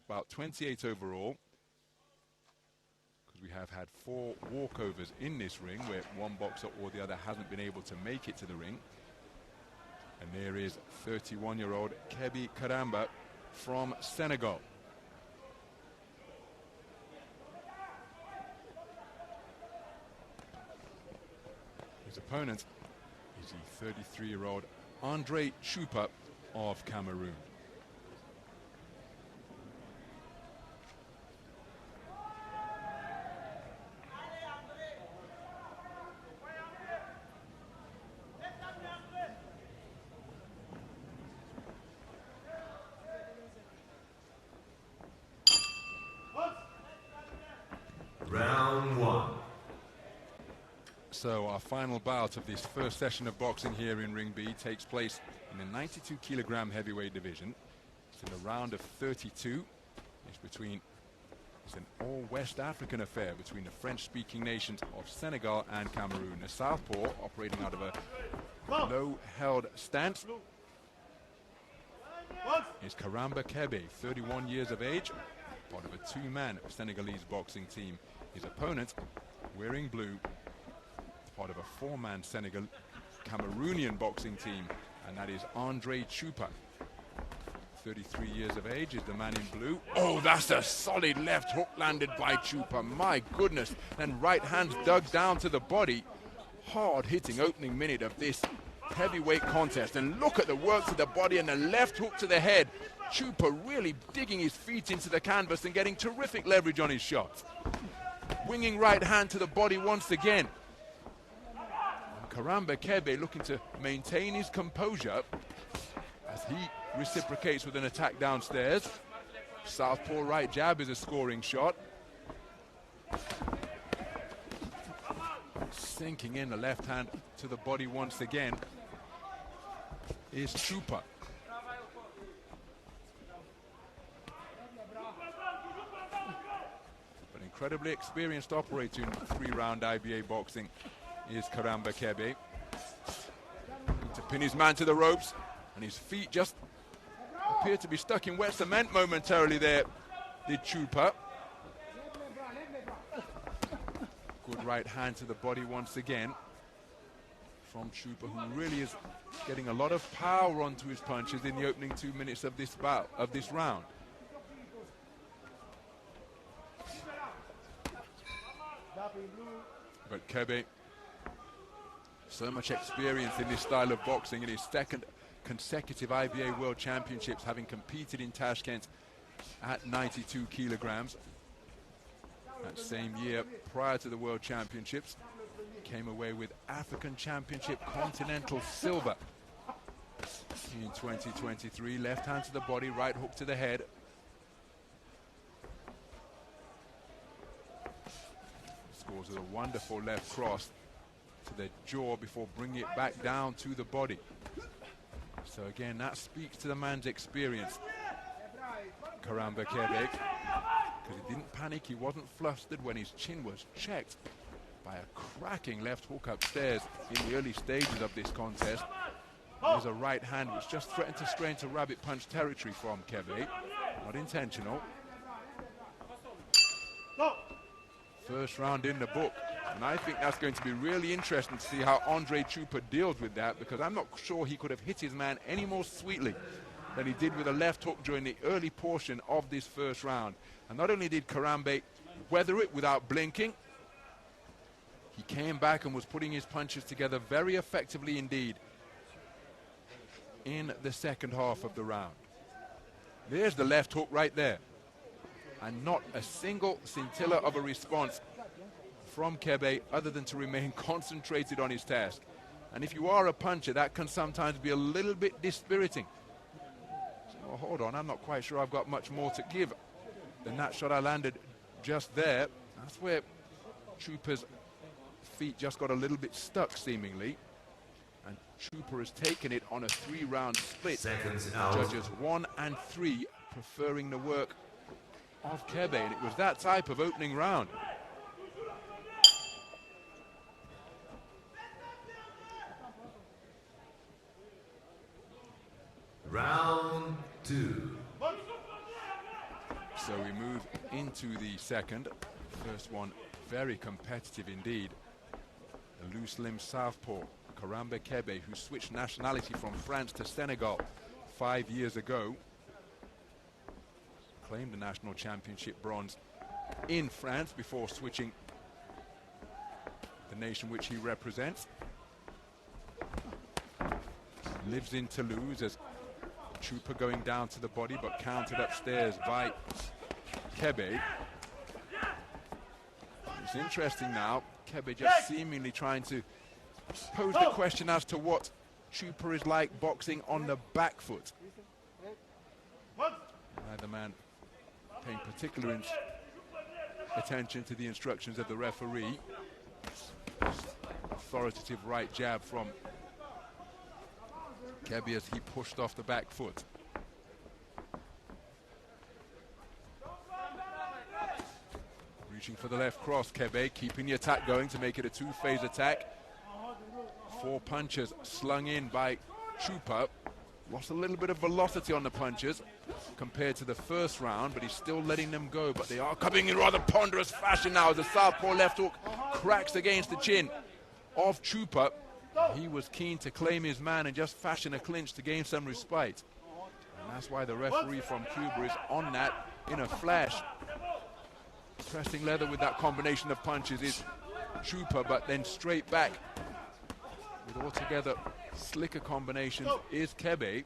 about 28 overall, because we have had 4 walkovers in this ring where one boxer or the other hasn't been able to make it to the ring. And there is 31-year-old KEBE Karamba from Senegal. His opponent is the 33-year-old TCHOUPA of Cameroon. Round 1. So our final bout of this first session of boxing here in Ring B takes place in the 92 kilogram heavyweight division. It's in the round of 32. It's an all West African affair between the French-speaking nations of Senegal and Cameroon. The southpaw operating out of a low-held stance is Karamba KEBE, 31 years of age, part of a 2-man Senegalese boxing team. His opponent, wearing blue, part of a 4-man Senegal Cameroonian boxing team, and that is TCHOUPA. 33 years of age is the man in blue. Oh, that's a solid left hook landed by Choupa. My goodness. Then right hands dug down to the body. Hard hitting opening minute of this heavyweight contest. And look at the work to the body and the left hook to the head. Choupa really digging his feet into the canvas and getting terrific leverage on his shots. Winging right hand to the body once again. And Karamba KEBE looking to maintain his composure as he reciprocates with an attack downstairs. Southpaw right jab is a scoring shot. Sinking in the left hand to the body once again is Choupa. But incredibly experienced operator in 3-round IBA boxing is Karamba KEBE. To pin his man to the ropes, and his feet just appear to be stuck in wet cement momentarily there, did Choupa. Good right hand to the body once again from Choupa, who really is getting a lot of power onto his punches in the opening 2 minutes of this bout, of this round. But KEBE, so much experience in this style of boxing in his second consecutive IBA World Championships, having competed in Tashkent at 92 kilograms. That same year, prior to the World Championships, came away with African Championship Continental Silver in 2023. Left hand to the body, right hook to the head. Scores with a wonderful left cross to the jaw before bringing it back down to the body. So again, that speaks to the man's experience, Karamba KEBE, because he didn't panic, he wasn't flustered when his chin was checked by a cracking left hook upstairs in the early stages of this contest. There's a right hand which just threatened to stray into rabbit punch territory from KEBE, not intentional. First round in the book. And I think that's going to be really interesting to see how TCHOUPA deals with that, because I'm not sure he could have hit his man any more sweetly than he did with a left hook during the early portion of this first round. And not only did Karamba weather it without blinking, he came back and was putting his punches together very effectively indeed in the second half of the round. There's the left hook right there. And not a single scintilla of a response from KEBE other than to remain concentrated on his task. And if you are a puncher, that can sometimes be a little bit dispiriting. So, well, hold on, I'm not quite sure I've got much more to give than that shot I landed just there. That's where Choupa's feet just got a little bit stuck seemingly. And Choupa has taken it on a 3-round split. Seconds out. Judges 1 and 3 preferring the work of KEBE, and it was that type of opening round. Round 2. So we move into the second. First one very competitive indeed. The loose limb southpaw, Karamba KEBE, who switched nationality from France to Senegal 5 years ago. Claimed the national championship bronze in France before switching the nation which he represents. Lives in Toulouse as Choupa going down to the body, but countered upstairs by KEBE. It's interesting now, KEBE just seemingly trying to pose the question as to what Choupa is like boxing on the back foot. The man paying particular attention to the instructions of the referee. Authoritative right jab from KEBE as he pushed off the back foot. Reaching for the left cross, KEBE keeping the attack going to make it a two-phase attack. 4 punches slung in by Choupa. Lost a little bit of velocity on the punches compared to the first round, but he's still letting them go. But they are coming in rather ponderous fashion now as the southpaw left hook cracks against the chin of Choupa. He was keen to claim his man and just fashion a clinch to gain some respite. And that's why the referee from Cuba is on that in a flash. Pressing leather with that combination of punches is Choupa, but then straight back with altogether slicker combinations is KEBE.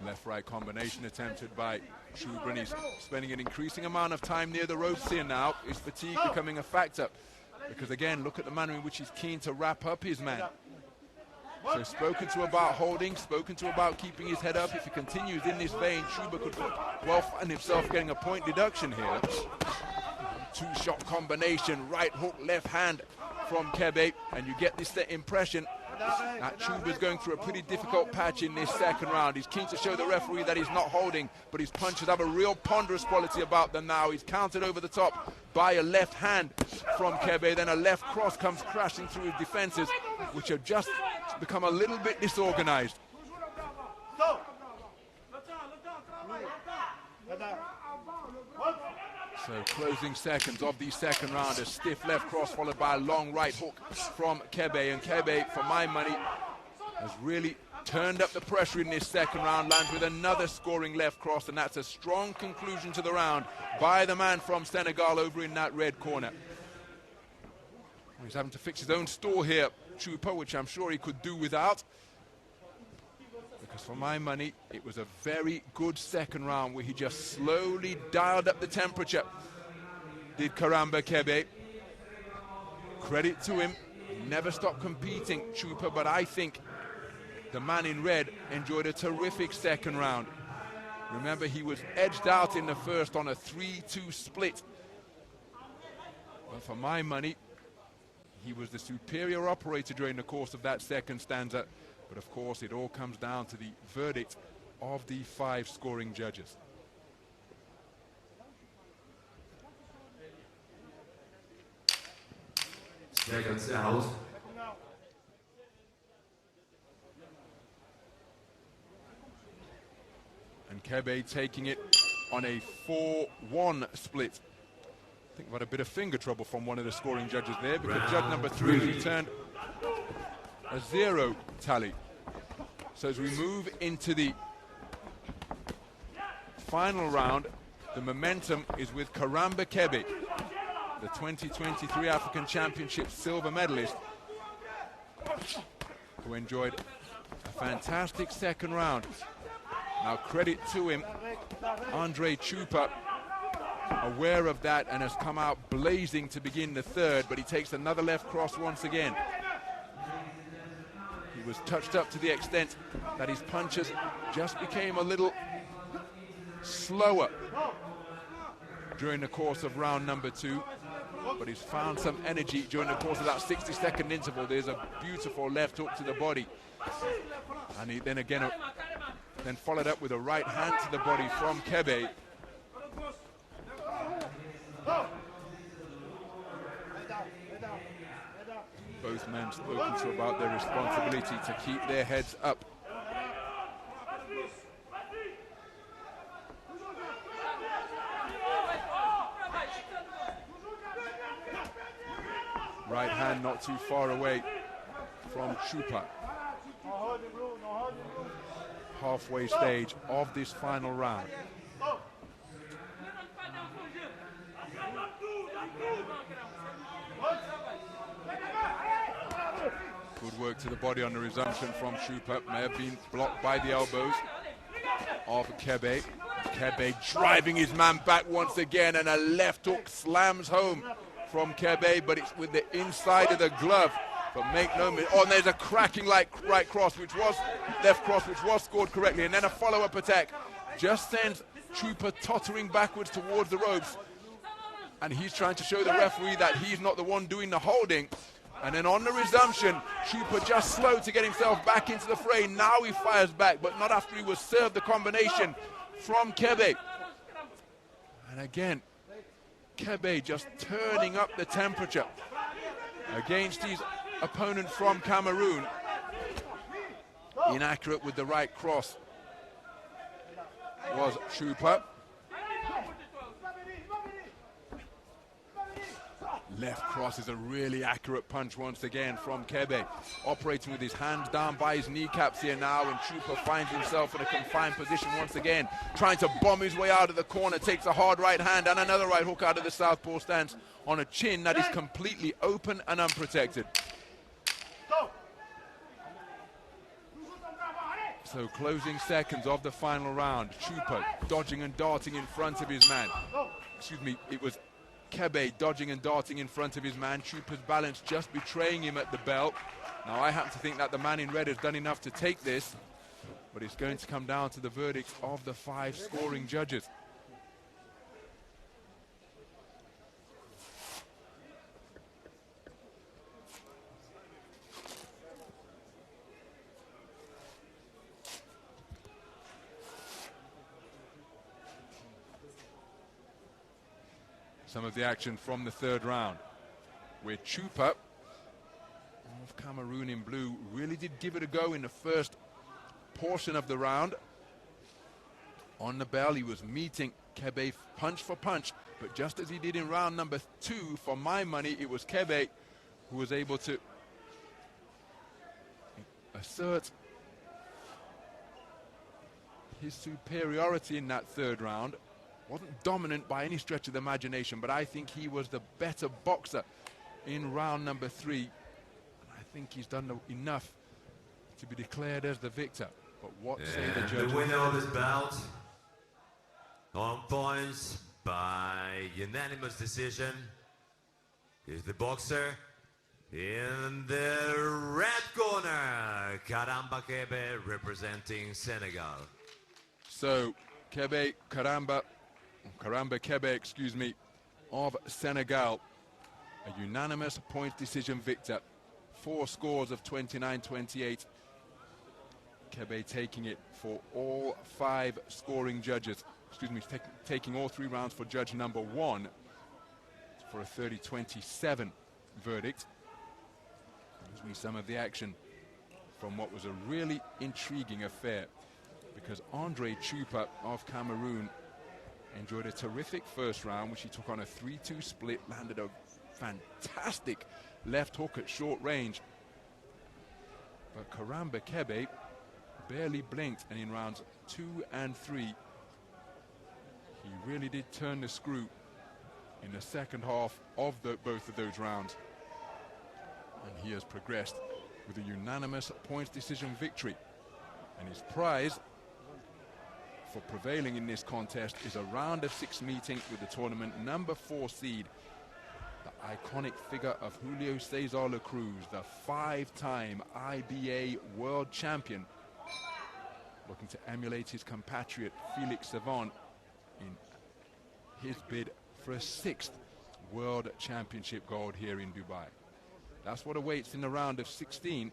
Left-right combination attempted by Choupa, and he's spending an increasing amount of time near the ropes here now. Is fatigue becoming a factor? Because again, look at the manner in which he's keen to wrap up his man. So spoken to about holding, spoken to about keeping his head up. If he continues in this vein, Choupa could well find himself getting a point deduction here. Two-shot combination, right hook, left hand from KEBE, and you get this impression that Choupa's going through a pretty difficult patch in this second round. He's keen to show the referee that he's not holding, but his punches have a real ponderous quality about them now. He's countered over the top by a left hand from KEBE, then a left cross comes crashing through his defenses, which have just become a little bit disorganized. So closing seconds of the second round, a stiff left cross followed by a long right hook from KEBE, and KEBE, for my money, has really turned up the pressure in this second round, lands with another scoring left cross, and that's a strong conclusion to the round by the man from Senegal over in that red corner. He's having to fix his own stall here, Choupa, which I'm sure he could do without. Because for my money, it was a very good second round where he just slowly dialed up the temperature. Did Karamba KEBE. Credit to him, never stopped competing, Choupa, but I think the man in red enjoyed a terrific second round. Remember, he was edged out in the first on a 3-2 split. But for my money, he was the superior operator during the course of that second stanza. But of course, it all comes down to the verdict of the 5 scoring judges. Seconds out. And KEBE taking it on a 4-1 split. I think we've had a bit of finger trouble from one of the scoring judges there, because judge number 3 returned a 0 tally. So as we move into the final round, the momentum is with Karamba KEBE, the 2023 African Championship silver medalist, who enjoyed a fantastic second round. Now credit to him, Andre Choupa, aware of that and has come out blazing to begin the third, but he takes another left cross once again. He was touched up to the extent that his punches just became a little slower during the course of round number 2, but he's found some energy during the course of that 60-second interval. There's a beautiful left hook to the body, and he then again followed up with a right hand to the body from KEBE. both men spoken to about their responsibility to keep their heads up. Right hand not too far away from Choupa. Halfway stage of this final round. Good work to the body on the resumption from Choupa. May have been blocked by the elbows of KEBE. KEBE driving his man back once again, and a left hook slams home from KEBE, but it's with the inside of the glove. But make no mistake. Oh, and there's a cracking right cross, which was left cross, which was scored correctly, and then a follow-up attack just sends Choupa tottering backwards towards the ropes, and he's trying to show the referee that he's not the one doing the holding. And then on the resumption, Choupa just slow to get himself back into the fray. Now he fires back, but not after he was served the combination from KEBE. And again, KEBE just turning up the temperature against his opponent from Cameroon. Inaccurate with the right cross was Choupa. Left cross is a really accurate punch once again from KEBE. Operating with his hands down by his kneecaps here now, and Choupa finds himself in a confined position once again, trying to bomb his way out of the corner. Takes a hard right hand and another right hook out of the southpaw stance on a chin that is completely open and unprotected. So closing seconds of the final round. Choupa dodging and darting in front of his man. Excuse me, it was KEBE dodging and darting in front of his man. Choupa's balance just betraying him at the belt. Now I happen to think that the man in red has done enough to take this, but it's going to come down to the verdicts of the 5 scoring judges. Some of the action from the third round, where Choupa of Cameroon in blue really did give it a go in the first portion of the round. On the bell, he was meeting KEBE punch for punch, but just as he did in round number 2, for my money, it was KEBE who was able to assert his superiority in that third round. Wasn't dominant by any stretch of the imagination, but I think he was the better boxer in round number 3. And I think he's done enough to be declared as the victor. But what say the judges? The winner of this bout, on points by unanimous decision, is the boxer in the red corner, Karamba KEBE, representing Senegal. So KEBE Karamba KEBE, excuse me, of Senegal, a unanimous point decision victor. 4 scores of 29-28. KEBE taking it for all 5 scoring judges. Excuse me, taking all 3 rounds for judge number 1 for a 30-27 verdict. Gives me some of the action from what was a really intriguing affair, because Andre Choupa of Cameroon enjoyed a terrific first round, which he took on a 3-2 split, landed a fantastic left hook at short range. But Karamba KEBE barely blinked, and in rounds 2 and 3, he really did turn the screw in the second half of both of those rounds. And he has progressed with a unanimous points decision victory. And his prize for prevailing in this contest is a round of 6 meeting with the tournament number 4 seed, the iconic figure of Julio Cesar La Cruz, the 5-time IBA world champion, looking to emulate his compatriot Felix Savant in his bid for a 6th world championship gold here in Dubai. That's what awaits in the round of 16.